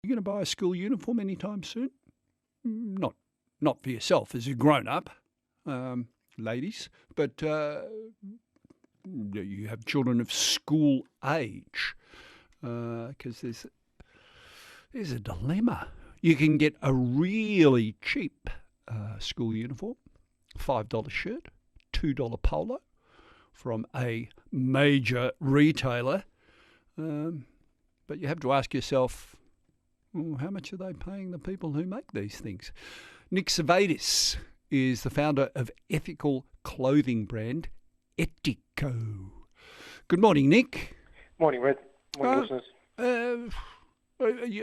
you going to buy a school uniform anytime soon? Not for yourself as a grown-up, ladies, but you have children of school age, because there's a dilemma. You can get a really cheap school uniform, $5 shirt, $2 polo from a major retailer, but you have to ask yourself, how much are they paying the people who make these things? Nick Savaidis is the founder of ethical clothing brand Etiko. Good morning, Nick. Morning, Red. Morning, listeners.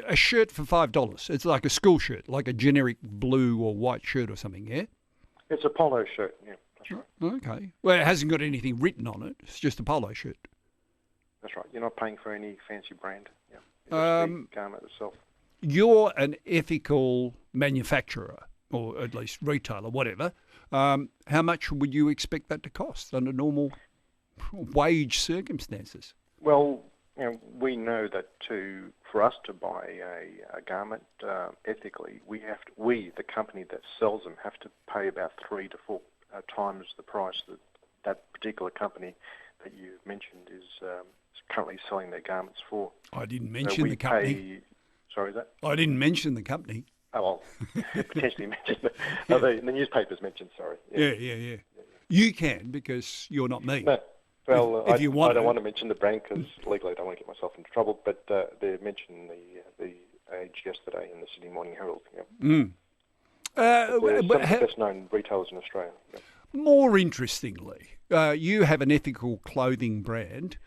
A shirt for $5. It's like a school shirt, like a generic blue or white shirt or something, yeah? It's a polo shirt, yeah, that's right. Okay. Well, it hasn't got anything written on it. It's just a polo shirt. That's right. You're not paying for any fancy brand. Yeah. It's the garment itself. You're an ethical manufacturer, or at least retailer, whatever. How much would you expect that to cost under normal wage circumstances? Well, we know that for us to buy a garment ethically, we, the company that sells them, have to pay about 3 to 4 times the price that particular company that you mentioned is currently selling their garments for. I didn't mention the company. Sorry, is that? I didn't mention the company. Oh, well, potentially mentioned. The newspapers mentioned, sorry. Yeah. You can, because you're not me. No. Well, if I you want don't want to mention the brand because legally I don't want to get myself into trouble, but they mentioned the age yesterday in the Sydney Morning Herald. Yeah. They're some of the best-known retailers in Australia. Yeah. More interestingly, you have an ethical clothing brand.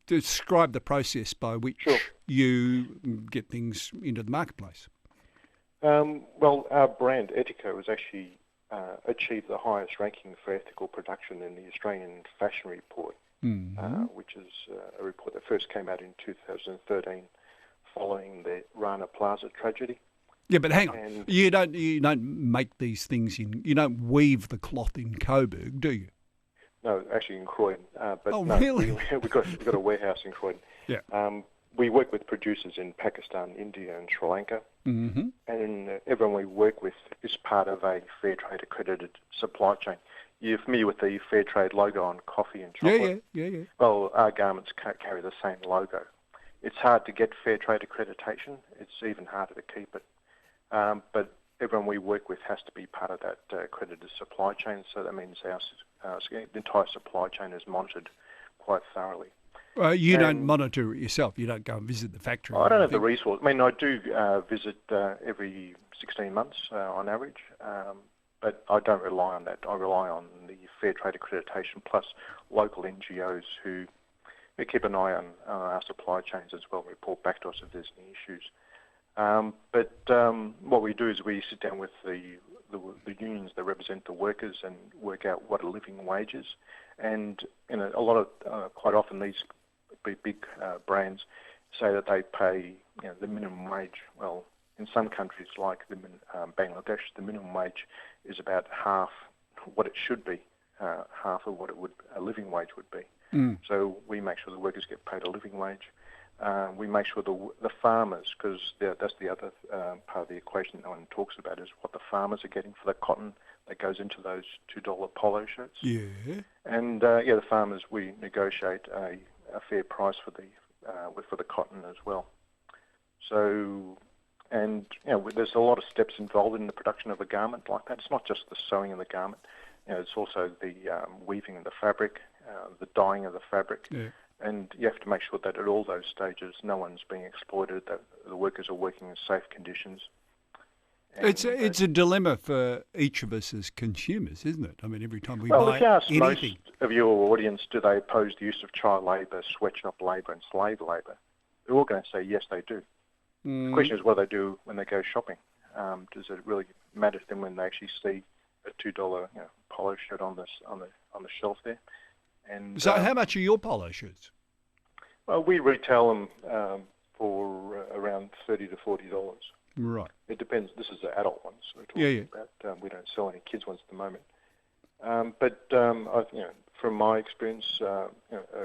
Describe the process by which you get things into the marketplace. Well, our brand, Etiko, has actually achieved the highest ranking for ethical production in the Australian Fashion Report, which is a report that first came out in 2013 following the Rana Plaza tragedy. Yeah, but hang on. You don't make these things you don't weave the cloth in Coburg, do you? No, actually in Croydon. Really? We've got a warehouse in Croydon. Yeah. We work with producers in Pakistan, India and Sri Lanka. Mm-hmm. And everyone we work with is part of a fair trade accredited supply chain. You're familiar with the fair trade logo on coffee and chocolate? Yeah. Well, our garments carry the same logo. It's hard to get fair trade accreditation. It's even harder to keep it. But everyone we work with has to be part of that accredited supply chain, so that means the entire supply chain is monitored quite thoroughly. You don't monitor it yourself. You don't go and visit the factory. I don't have the resource. I mean, I do visit every 16 months on average, but I don't rely on that. I rely on the fair trade accreditation plus local NGOs who keep an eye on our supply chains as well, report back to us if there's any issues. But what we do is we sit down with the unions that represent the workers and work out what a living wage is. And quite often these big brands say that they pay the minimum wage. Well, in some countries like Bangladesh, the minimum wage is about half what it should be, half of what a living wage would be. So we make sure the workers get paid a living wage. We make sure the farmers, because that's the other part of the equation that no one talks about, is what the farmers are getting for the cotton that goes into those $2 polo shirts. Yeah. And the farmers, we negotiate a fair price for the cotton as well. So, and there's a lot of steps involved in the production of a garment like that. It's not just the sewing of the garment. It's also the weaving of the fabric, the dyeing of the fabric. Yeah. And you have to make sure that at all those stages, no one's being exploited, that the workers are working in safe conditions. And it's a dilemma for each of us as consumers, isn't it? I mean, every time we buy anything. If you ask most of your audience, do they oppose the use of child labour, sweatshop labour and slave labour? They're all going to say, yes, they do. The question is what they do when they go shopping. Does it really matter to them when they actually see a $2 polo shirt on the shelf there? And, so how much are your polo shirts? Well, we retail them for around $30 to $40. Right. It depends. This is the adult ones we're talking about. We don't sell any kids ones at the moment. But from my experience, a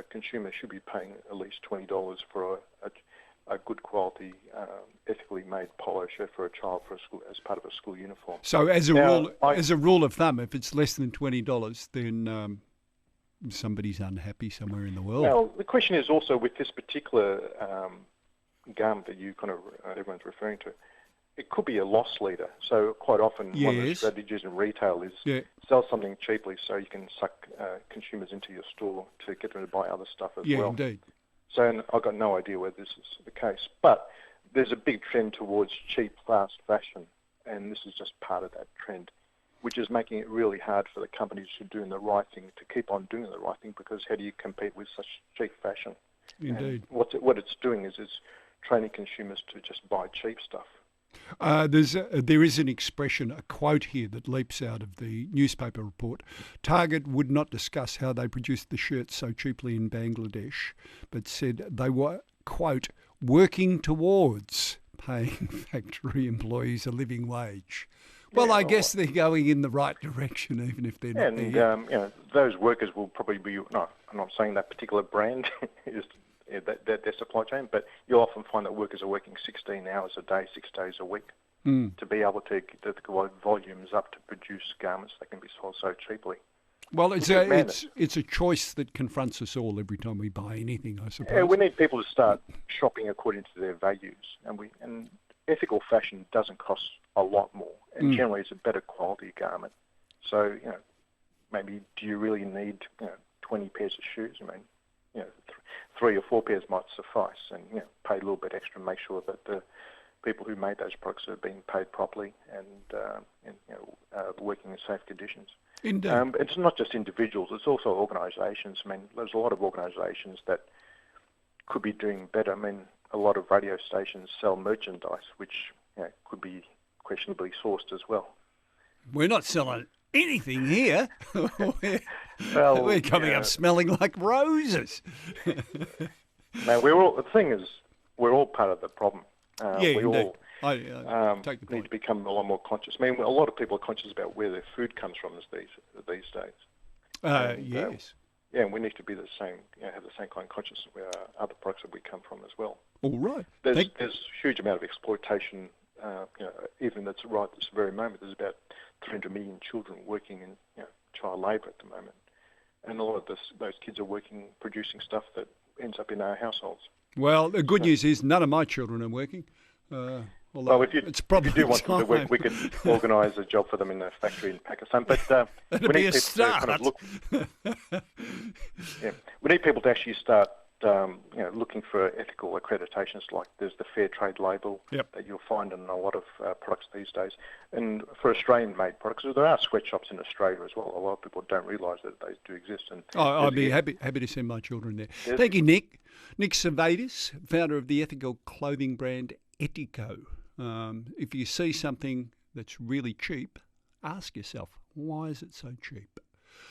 consumer should be paying at least $20 for a good quality, ethically made polo shirt for a child for a school as part of a school uniform. So as a Now, rule of thumb, if it's less than $20, then somebody's unhappy somewhere in the world. Well, the question is also with this particular garment that you kind of everyone's referring to, it could be a loss leader. So quite often one of the strategies in retail is sell something cheaply so you can suck consumers into your store to get them to buy other stuff as well. Yeah, indeed. So I've got no idea whether this is the case. But there's a big trend towards cheap, fast fashion, and this is just part of that trend, which is making it really hard for the companies who are doing the right thing to keep on doing the right thing, because how do you compete with such cheap fashion? Indeed. And what it's doing is it's training consumers to just buy cheap stuff. There is an expression, a quote here that leaps out of the newspaper report. Target would not discuss how they produced the shirts so cheaply in Bangladesh, but said they were, quote, working towards paying factory employees a living wage. Well, I guess they're going in the right direction, even if they're not there. And those workers will probably be, no, I'm not saying that particular brand is their supply chain, but you'll often find that workers are working 16 hours a day, 6 days a week, to be able to get the volumes up to produce garments that can be sold so cheaply. Well, it's a choice that confronts us all every time we buy anything, I suppose. Yeah, we need people to start shopping according to their values, and ethical fashion doesn't cost a lot more, and generally it's a better quality garment. So, maybe do you really need 20 pairs of shoes? I mean, 3 or 4 pairs might suffice, and pay a little bit extra and make sure that the people who made those products are being paid properly and working in safe conditions. Indeed. It's not just individuals; it's also organisations. I mean, there's a lot of organisations that could be doing better. I mean, a lot of radio stations sell merchandise which could be questionably sourced as well. We're not selling anything here. We're coming up smelling like roses. Now, the thing is, we're all part of the problem. We all take the point. need to become a lot more conscious. I mean, a lot of people are conscious about where their food comes from these days. Yes. And we need to be the same, have the same kind of consciousness where other products that we come from as well. All right. There's a huge amount of exploitation, even that's right at this very moment. There's about 300 million children working in child labour at the moment. And a lot of those kids are producing stuff that ends up in our households. Well, the good news is none of my children are working. If you do want them to work, we could organise a job for them in a factory in Pakistan. But we need people to kind of look. We need people to actually start, looking for ethical accreditations. Like there's the Fair Trade label that you'll find in a lot of products these days. And for Australian-made products, there are sweatshops in Australia as well. A lot of people don't realise that they do exist. And I'd be happy to send my children there. Yes. Thank you, Nick. Nick Savaidis, founder of the ethical clothing brand Etiko. If you see something that's really cheap, ask yourself, why is it so cheap?